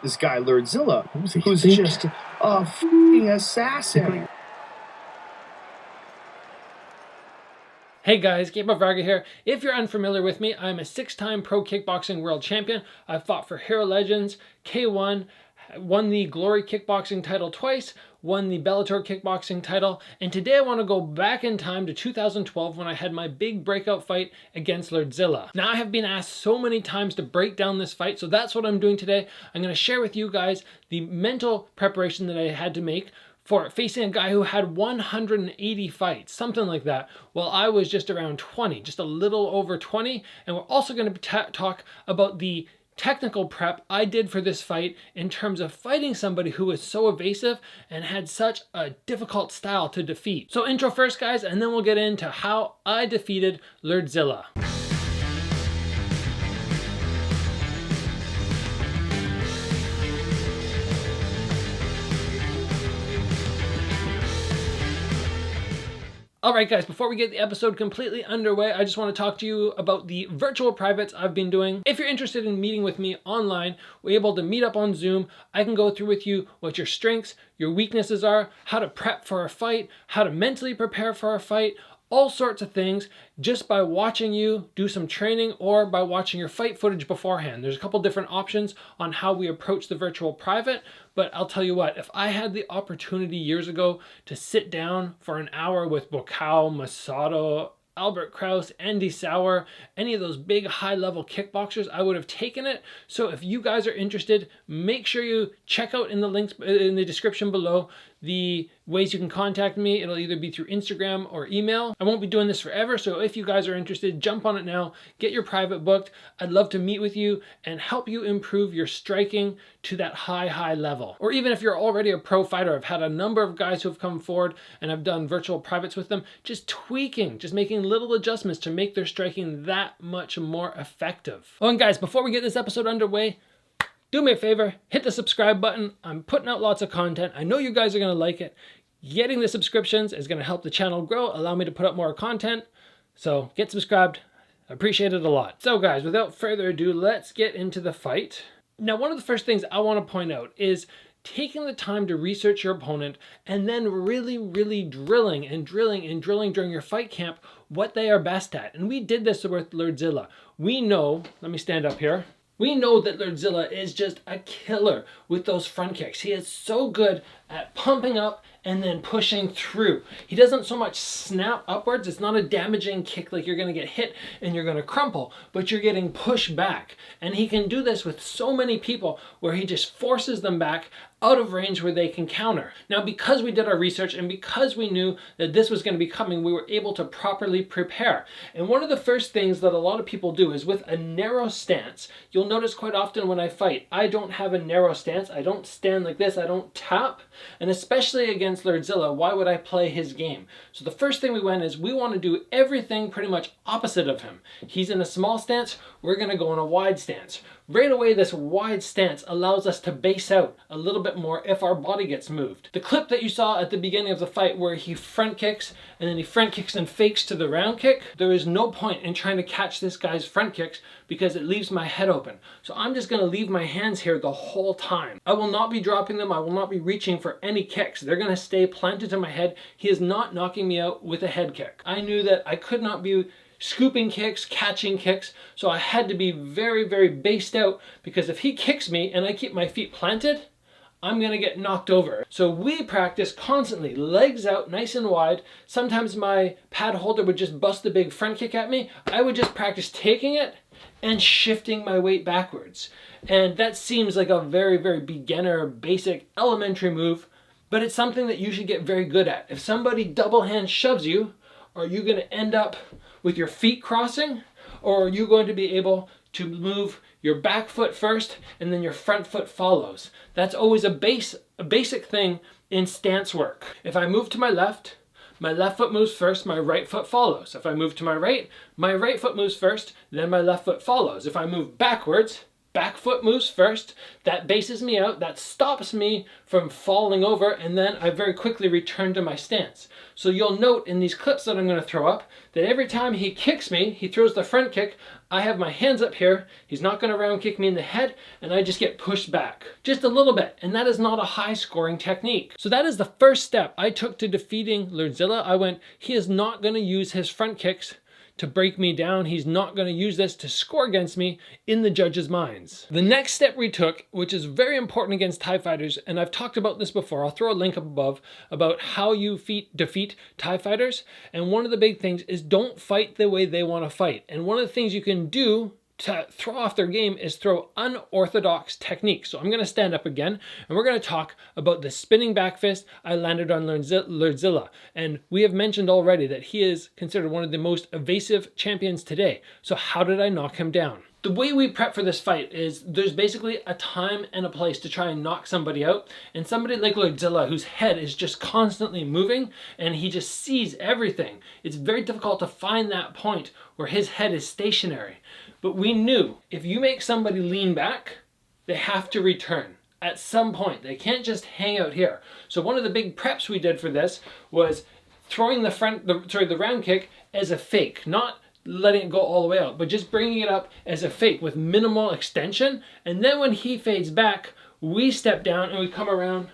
this guy Lerdsila, who's just a fucking assassin. Hey guys, Gabriel Varga here. If you're unfamiliar with me, I'm a 6-time pro kickboxing world champion. I've fought for Hero Legends, K1, won the Glory kickboxing title twice, won the Bellator kickboxing title, and today I want to go back in time to 2012 when I had my big breakout fight against Lerdsila. Now I have been asked so many times to break down this fight, so that's what I'm doing today. I'm going to share with you guys the mental preparation that I had to make for facing a guy who had 180 fights, something like that, while I was just around 20, just a little over 20. And we're also going to talk about the technical prep I did for this fight in terms of fighting somebody who was so evasive and had such a difficult style to defeat. So intro first, guys, and then we'll get into how I defeated Lerdsila. Alright guys, before we get the episode completely underway, I just want to talk to you about the virtual privates I've been doing. If you're interested in meeting with me online, we're able to meet up on Zoom. I can go through with you what your strengths, your weaknesses are, how to prep for a fight, how to mentally prepare for a fight, all sorts of things just by watching you do some training or by watching your fight footage beforehand. There's a couple different options on how we approach the virtual private, but I'll tell you what, if I had the opportunity years ago to sit down for an hour with Buakaw, Masato, Albert Kraus, Andy Sauer, any of those big high-level kickboxers, I would have taken it. So if you guys are interested, make sure you check out in the links in the description below the ways you can contact me. It'll either be through Instagram or email. I won't be doing this forever, so if you guys are interested, jump on it now, get your private booked. I'd love to meet with you and help you improve your striking to that high level. Or even if you're already a pro fighter, I've had a number of guys who have come forward and I've done virtual privates with them, just tweaking, just making little adjustments to make their striking that much more effective. Oh, and guys, before we get this episode underway, do me a favor, hit the subscribe button. I'm putting out lots of content. I know you guys are going to like it. Getting the subscriptions is going to help the channel grow, allow me to put up more content. So get subscribed. I appreciate it a lot. So guys, without further ado, let's get into the fight. Now, one of the first things I want to point out is taking the time to research your opponent and then really drilling during your fight camp what they are best at. And we did this with Lerdsila. We know, let me stand up here. We know that Lerdsila is just a killer with those front kicks. He is so good at pumping up and then pushing through. He doesn't so much snap upwards. It's not a damaging kick like you're going to get hit and you're going to crumple, but you're getting pushed back. And he can do this with so many people where he just forces them back out of range where they can counter. Now, because we did our research and because we knew that this was going to be coming, we were able to properly prepare. And one of the first things that a lot of people do is with a narrow stance. You'll notice quite often when I fight, I don't have a narrow stance. I don't stand like this. I don't tap. And especially against Lerdsila, why would I play his game? So the first thing we went is we want to do everything pretty much opposite of him. He's in a small stance. We're going to go in a wide stance. Right away, this wide stance allows us to base out a little bit more if our body gets moved. The clip that you saw at the beginning of the fight where he front kicks and then he front kicks and fakes to the round kick, there is no point in trying to catch this guy's front kicks because it leaves my head open. So I'm just going to leave my hands here the whole time. I will not be dropping them. I will not be reaching for any kicks. They're going to stay planted to my head. He is not knocking me out with a head kick. I knew that I could not be scooping kicks, catching kicks, so I had to be very based out because if he kicks me and I keep my feet planted, I'm going to get knocked over. So we practice constantly, legs out nice and wide. Sometimes my pad holder would just bust a big front kick at me. I would just practice taking it and shifting my weight backwards. And that seems like a very beginner, basic, elementary move, but it's something that you should get very good at. If somebody double hand shoves you, are you going to end up with your feet crossing, or are you going to be able to move your back foot first and then your front foot follows? That's always a basic thing in stance work. If I move to my left foot moves first, my right foot follows. If I move to my right foot moves first, then my left foot follows. If I move backwards, back foot moves first. That bases me out. That stops me from falling over. And then I very quickly return to my stance. So you'll note in these clips that I'm going to throw up that every time he kicks me, he throws the front kick, I have my hands up here. He's not going to round kick me in the head, and I just get pushed back just a little bit. And that is not a high scoring technique. So that is the first step I took to defeating Lerdsila. I went, he is not going to use his front kicks to break me down. He's not going to use this to score against me in the judges' minds. The next step we took, which is very important against Thai fighters, and I've talked about this before, I'll throw a link up above, about how you defeat Thai fighters. And one of the big things is don't fight the way they want to fight. And one of the things you can do to throw off their game is throw unorthodox techniques. So I'm going to stand up again, and we're going to talk about the spinning back fist I landed on Lerdsila. And we have mentioned already that he is considered one of the most evasive champions today. So how did I knock him down? The way we prep for this fight is there's basically a time and a place to try and knock somebody out. And somebody like Lerdsila, whose head is just constantly moving and he just sees everything, it's very difficult to find that point where his head is stationary. But we knew if you make somebody lean back, they have to return at some point. They can't just hang out here. So one of the big preps we did for this was throwing the round kick as a fake, not letting it go all the way out, but just bringing it up as a fake with minimal extension. And then when he fades back, we step down and we come around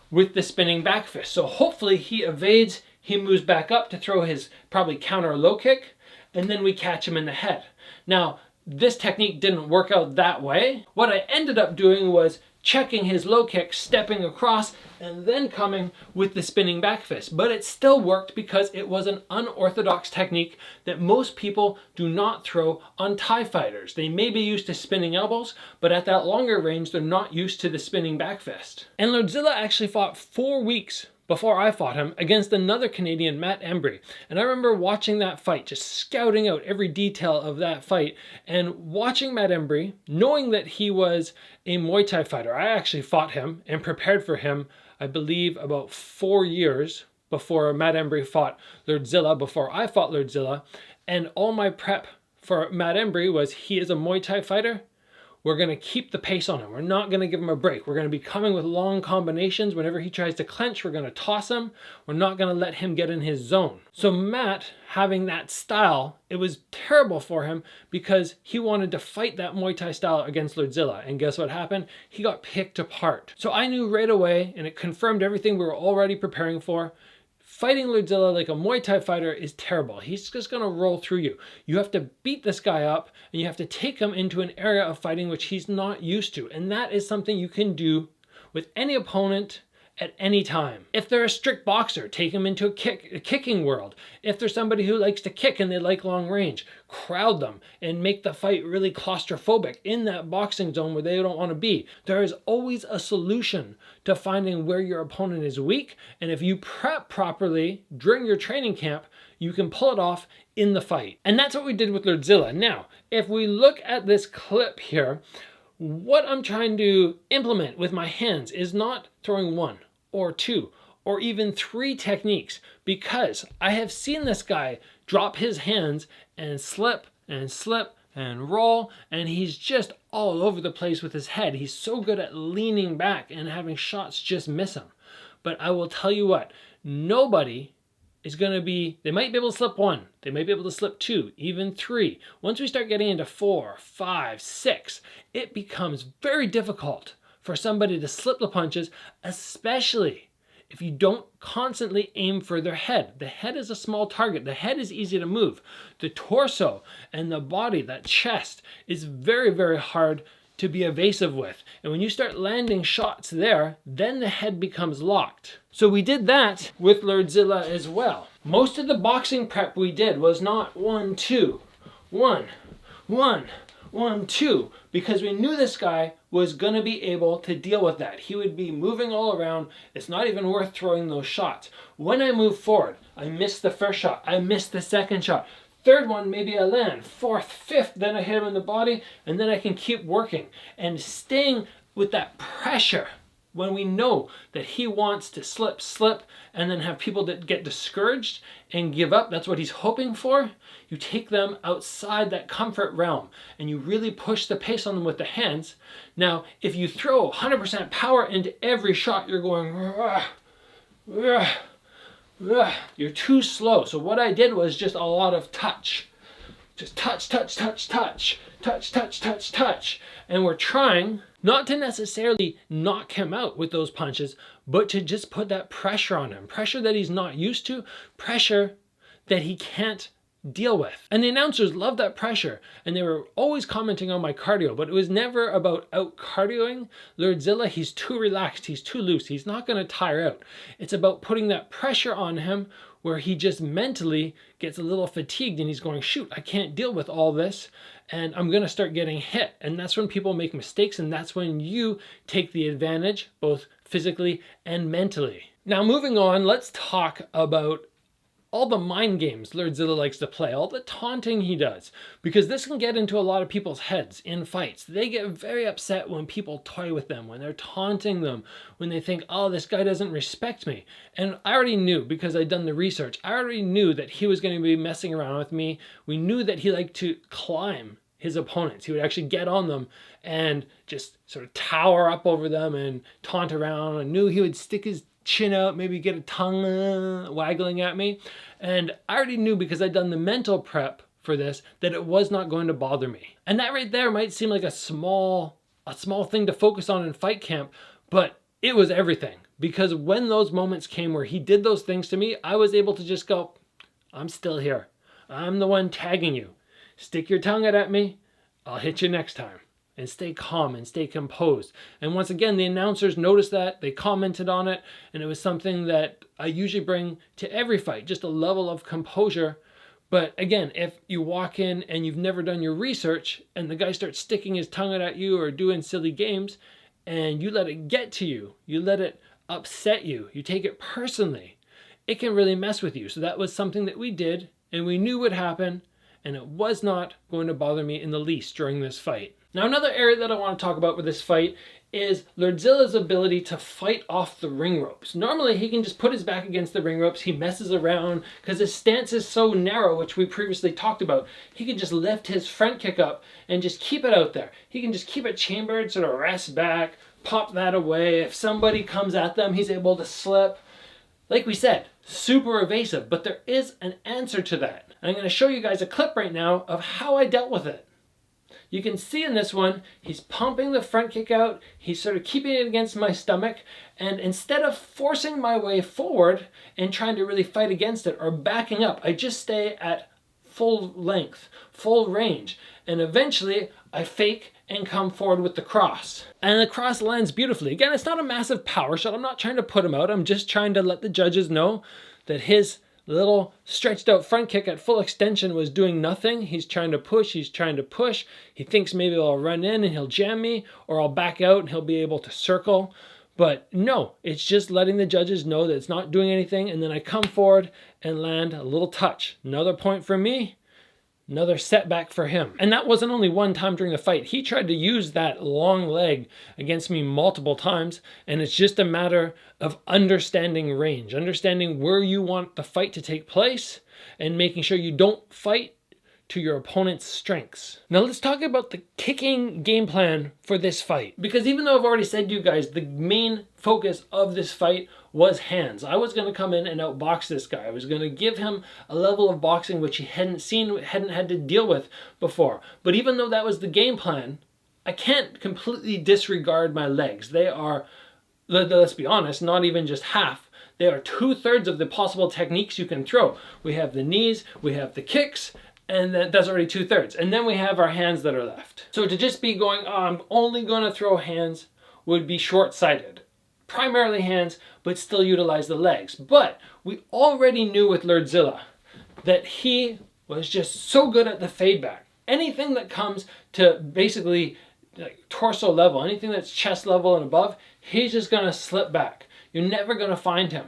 with the spinning back fist. So hopefully he evades, he moves back up to throw his probably counter low kick, and then we catch him in the head. Now, this technique didn't work out that way. What I ended up doing was checking his low kick, stepping across, and then coming with the spinning back fist. But it still worked because it was an unorthodox technique that most people do not throw on Thai fighters. They may be used to spinning elbows, but at that longer range, they're not used to the spinning back fist. And Lerdsila actually fought 4 weeks before I fought him against another Canadian, Matt Embry. And I remember watching that fight, just scouting out every detail of that fight, and watching Matt Embry, knowing that he was a Muay Thai fighter. I actually fought him and prepared for him, I believe, about 4 years before Matt Embry fought Lerdsila, before I fought Lerdsila. And all my prep for Matt Embry was, he is a Muay Thai fighter. We're going to keep the pace on him. We're not going to give him a break. We're going to be coming with long combinations. Whenever he tries to clench, we're going to toss him. We're not going to let him get in his zone. So Matt, having that style, it was terrible for him because he wanted to fight that Muay Thai style against Lerdsila. And guess what happened? He got picked apart. So I knew right away, and it confirmed everything we were already preparing for, fighting Lerdsila like a Muay Thai fighter is terrible. He's just going to roll through you. You have to beat this guy up, and you have to take him into an area of fighting which he's not used to. And that is something you can do with any opponent at any time. If they're a strict boxer, take them into a kicking world. If there's somebody who likes to kick and they like long range, crowd them and make the fight really claustrophobic in that boxing zone where they don't want to be. There is always a solution to finding where your opponent is weak, and if you prep properly during your training camp, you can pull it off in the fight. And that's what we did with Lerdsila. Now, if we look at this clip here, what I'm trying to implement with my hands is not throwing 1 or 2 or even 3 techniques, because I have seen this guy drop his hands and slip and slip and roll, and he's just all over the place with his head. He's so good at leaning back and having shots just miss him. But I will tell you what, nobody is going to be, they might be able to slip 1, they might be able to slip 2, even 3. Once we start getting into 4, 5, 6, it becomes very difficult for somebody to slip the punches, especially if you don't constantly aim for their head. The head is a small target. The head is easy to move. The torso and the body, that chest, is very, very hard to be evasive with. And when you start landing shots there, then the head becomes locked. So we did that with Lerdsila as well. Most of the boxing prep we did was not 1, 2, 1, 1, 1, 2, because we knew this guy was going to be able to deal with that. He would be moving all around. It's not even worth throwing those shots. When I move forward, I miss the first shot. I miss the second shot. Third one, maybe I land. Fourth, fifth, then I hit him in the body, and then I can keep working. And staying with that pressure When we know that he wants to slip, and then have people that get discouraged and give up, that's what he's hoping for, you take them outside that comfort realm and you really push the pace on them with the hands. Now, if you throw 100% power into every shot, you're going, you're too slow. So what I did was just a lot of touch. Just touch, touch, touch, touch, touch, touch, touch, touch. And we're trying not to necessarily knock him out with those punches, but to just put that pressure on him. Pressure that he's not used to, pressure that he can't deal with. And the announcers loved that pressure, and they were always commenting on my cardio, but it was never about out cardioing Lerdsila. He's too relaxed, he's too loose, he's not going to tire out. It's about putting that pressure on him where he just mentally gets a little fatigued and he's going, shoot, I can't deal with all this and I'm going to start getting hit. And that's when people make mistakes, and that's when you take the advantage, both physically and mentally. Now, moving on, let's talk about all the mind games Lerdsila likes to play, all the taunting he does, because this can get into a lot of people's heads in fights. They get very upset when people toy with them, when they're taunting them, when they think, oh, this guy doesn't respect me. And I already knew, because I'd done the research, I already knew that he was going to be messing around with me. We knew that he liked to climb his opponents. He would actually get on them and just sort of tower up over them and taunt around. I knew he would stick his chin out, maybe get a tongue waggling at me. And I already knew, because I'd done the mental prep for this, that it was not going to bother me. And that right there might seem like a small thing to focus on in fight camp, but it was everything. Because when those moments came where he did those things to me, I was able to just go, I'm still here. I'm the one tagging you. Stick your tongue out at me, I'll hit you next time. And stay calm and stay composed. And once again, the announcers noticed that, they commented on it, and it was something that I usually bring to every fight, just a level of composure. But again, if you walk in and you've never done your research and the guy starts sticking his tongue out at you or doing silly games, and you let it get to you, you let it upset you, you take it personally, it can really mess with you. So that was something that we did, and we knew would happen, and it was not going to bother me in the least during this fight. Now, another area that I want to talk about with this fight is Lerdzila's ability to fight off the ring ropes. Normally, he can just put his back against the ring ropes. He messes around because his stance is so narrow, which we previously talked about. He can just lift his front kick up and just keep it out there. He can just keep it chambered, sort of rest back, pop that away. If somebody comes at them, he's able to slip. Like we said, super evasive, but there is an answer to that. I'm going to show you guys a clip right now of how I dealt with it. You can see in this one, he's pumping the front kick out, he's sort of keeping it against my stomach, and instead of forcing my way forward and trying to really fight against it or backing up, I just stay at full length, full range, and eventually I fake and come forward with the cross. And the cross lands beautifully. Again, it's not a massive power shot, I'm not trying to put him out, I'm just trying to let the judges know that his little stretched out front kick at full extension was doing nothing. He's trying to push, he's trying to push. He thinks maybe I'll run in and he'll jam me, or I'll back out and he'll be able to circle. But no, it's just letting the judges know that it's not doing anything, and then I come forward and land a little touch. Another point for me, another setback for him. And that wasn't only one time during the fight. He tried to use that long leg against me multiple times, and it's just a matter of understanding range, understanding where you want the fight to take place, and making sure you don't fight to your opponent's strengths. Now let's talk about the kicking game plan for this fight. Because even though I've already said to you guys, the main focus of this fight was hands. I was going to come in and outbox this guy. I was going to give him a level of boxing which he hadn't seen, hadn't had to deal with before. But even though that was the game plan, I can't completely disregard my legs. They are, let's be honest, not even just half. They are 2/3 of the possible techniques you can throw. We have the knees, we have the kicks, and that's already 2/3. And then we have our hands that are left. So to just be going, oh, I'm only going to throw hands would be short-sighted. Primarily hands, but still utilize the legs. But we already knew with Lerdsila that he was just so good at the fade back. Anything that comes to basically like torso level, anything that's chest level and above, he's just going to slip back. You're never going to find him.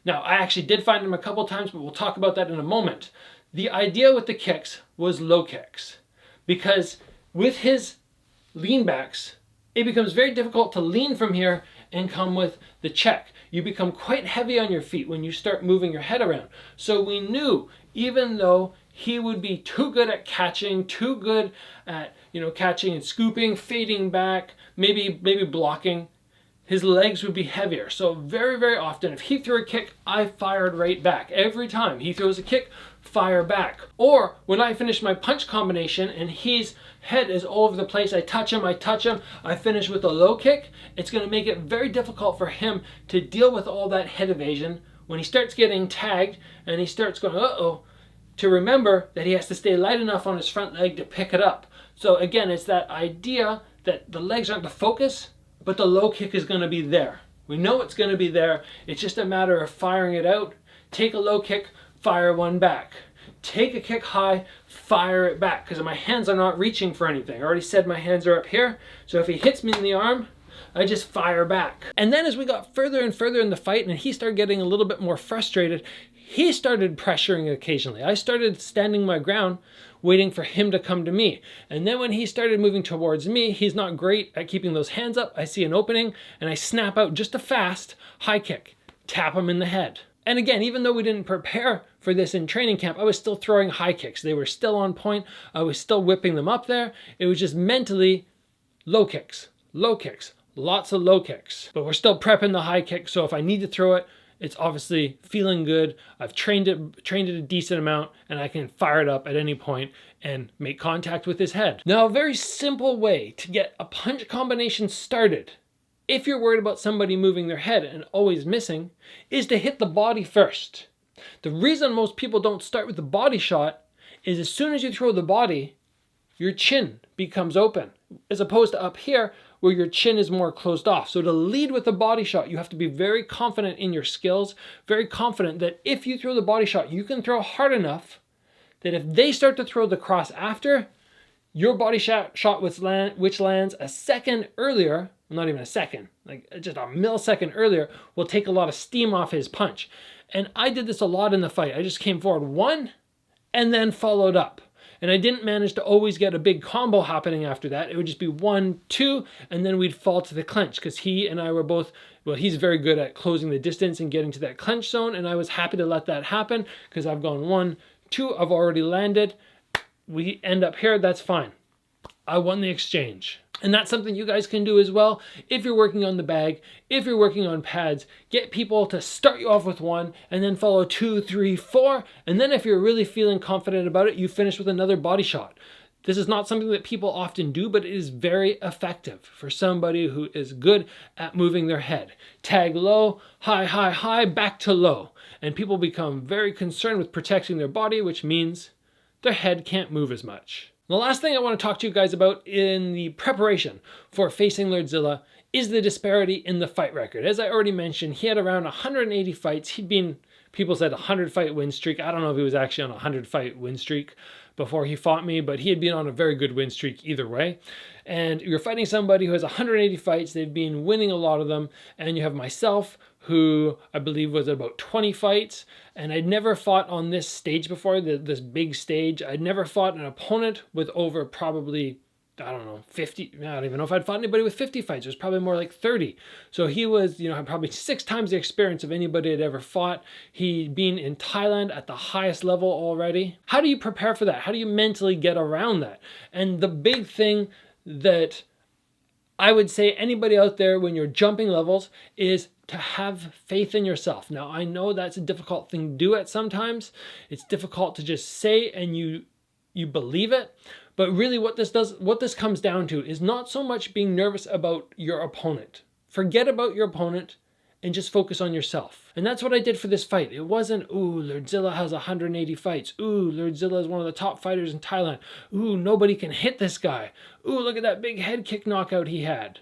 Now, I actually did find him a couple times, but we'll talk about that in a moment. The idea with the kicks was low kicks, because with his lean backs, it becomes very difficult to lean from here and come with the check. You become quite heavy on your feet when you start moving your head around. So we knew, even though he would be too good at catching, too good at, catching and scooping, fading back, maybe blocking, his legs would be heavier. So very, very often, if he threw a kick, I fired right back. Every time he throws a kick, fire back. Or when I finish my punch combination and his head is all over the place, I touch him, I finish with a low kick, it's going to make it very difficult for him to deal with all that head evasion when he starts getting tagged and he starts going, uh-oh, to remember that he has to stay light enough on his front leg to pick it up. So again, it's that idea that the legs aren't the focus, but the low kick is going to be there. We know it's going to be there. It's just a matter of firing it out. Take a low kick, fire one back. Take a kick high, fire it back, because my hands are not reaching for anything. I already said my hands are up here, so if he hits me in the arm, I just fire back. And then as we got further and further in the fight and he started getting a little bit more frustrated, he started pressuring occasionally. I started standing my ground, waiting for him to come to me. And then when he started moving towards me, he's not great at keeping those hands up. I see an opening and I snap out just a fast high kick, tap him in the head. And again, even though we didn't prepare for this in training camp, I was still throwing high kicks. They were still on point. I was still whipping them up there. It was just mentally low kicks, lots of low kicks. But we're still prepping the high kick, so if I need to throw it, it's obviously feeling good. I've trained it a decent amount, and I can fire it up at any point and make contact with his head. Now, a very simple way to get a punch combination started, if you're worried about somebody moving their head and always missing, is to hit the body first. The reason most people don't start with the body shot is as soon as you throw the body, your chin becomes open, as opposed to up here where your chin is more closed off. So to lead with a body shot, you have to be very confident in your skills, very confident that if you throw the body shot, you can throw hard enough that if they start to throw the cross after, your body shot which lands a second earlier, not even a second, like just a millisecond earlier, will take a lot of steam off his punch. And I did this a lot in the fight. I just came forward one and then followed up. And I didn't manage to always get a big combo happening after that. It would just be 1, 2, and then we'd fall to the clinch because he and I were both, well, he's very good at closing the distance and getting to that clinch zone. And I was happy to let that happen because I've gone 1, 2, I've already landed. We end up here, that's fine. I won the exchange. And that's something you guys can do as well. If you're working on the bag, if you're working on pads, get people to start you off with 1 and then follow 2, 3, 4. And then if you're really feeling confident about it, you finish with another body shot. This is not something that people often do, but it is very effective for somebody who is good at moving their head. Tag low, high, high, high, back to low. And people become very concerned with protecting their body, which means their head can't move as much. The last thing I want to talk to you guys about in the preparation for facing Lerdsila is the disparity in the fight record. As I already mentioned, he had around 180 fights. He'd been, people said 100 fight win streak. I don't know if he was actually on a 100 fight win streak before he fought me, but he had been on a very good win streak either way. And you're fighting somebody who has 180 fights. They've been winning a lot of them. And you have myself, who I believe was about 20 fights. And I'd never fought on this stage before, this big stage. I'd never fought an opponent with over probably, I don't know, 50. I don't even know if I'd fought anybody with 50 fights. It was probably more like 30. So he was, had probably 6 times the experience of anybody I'd ever fought. He'd been in Thailand at the highest level already. How do you prepare for that? How do you mentally get around that? And the big thing that I would say anybody out there when you're jumping levels is to have faith in yourself. Now, I know that's a difficult thing to do at sometimes. It's difficult to just say and you believe it. But really what this comes down to is not so much being nervous about your opponent. Forget about your opponent and just focus on yourself. And that's what I did for this fight. It wasn't, ooh, Lerdsila has 180 fights. Ooh, Lerdsila is one of the top fighters in Thailand. Ooh, nobody can hit this guy. Ooh, look at that big head kick knockout he had.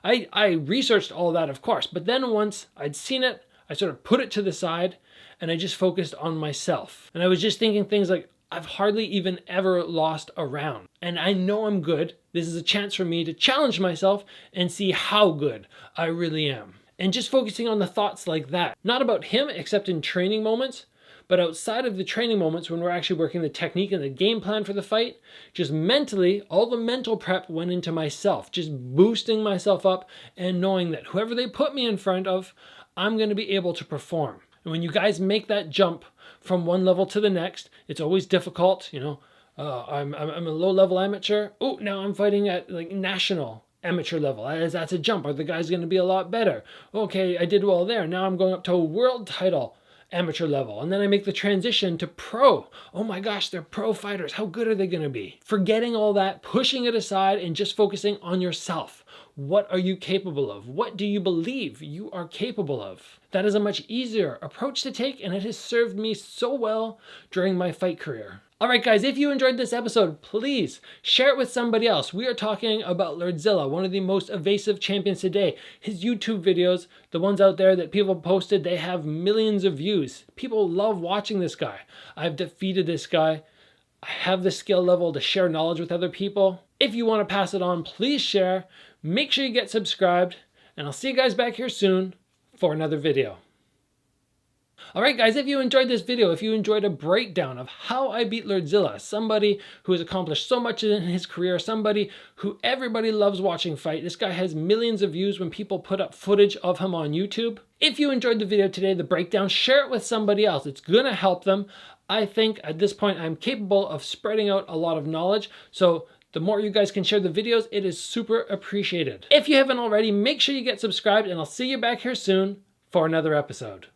I researched all that, of course, but then once I'd seen it, I sort of put it to the side and I just focused on myself. And I was just thinking things like, I've hardly even ever lost a round. And I know I'm good. This is a chance for me to challenge myself and see how good I really am. And just focusing on the thoughts like that. Not about him, except in training moments, But outside of the training moments when we're actually working the technique and the game plan for the fight, just mentally, all the mental prep went into myself, just boosting myself up and knowing that whoever they put me in front of, I'm going to be able to perform. And when you guys make that jump from one level to the next, it's always difficult, you know. I'm a low-level amateur. Oh, now I'm fighting at like national amateur level. That's a jump. Are the guys going to be a lot better? Okay, I did well there. Now I'm going up to a world title amateur level. And then I make the transition to pro. Oh my gosh, they're pro fighters. How good are they going to be? Forgetting all that, pushing it aside, and just focusing on yourself. What are you capable of? What do you believe you are capable of? That is a much easier approach to take, and it has served me so well during my fight career. All right, guys, if you enjoyed this episode, please share it with somebody else. We are talking about Lerdsila, one of the most evasive champions today. His YouTube videos, the ones out there that people posted, they have millions of views. People love watching this guy. I've defeated this guy. I have the skill level to share knowledge with other people. If you want to pass it on, please share. Make sure you get subscribed, and I'll see you guys back here soon for another video. All right, guys, if you enjoyed this video, if you enjoyed a breakdown of how I beat Lerdsila, somebody who has accomplished so much in his career, somebody who everybody loves watching fight. This guy has millions of views when people put up footage of him on YouTube. If you enjoyed the video today, the breakdown, share it with somebody else. It's going to help them. I think at this point, I'm capable of spreading out a lot of knowledge. So the more you guys can share the videos, it is super appreciated. If you haven't already, make sure you get subscribed, and I'll see you back here soon for another episode.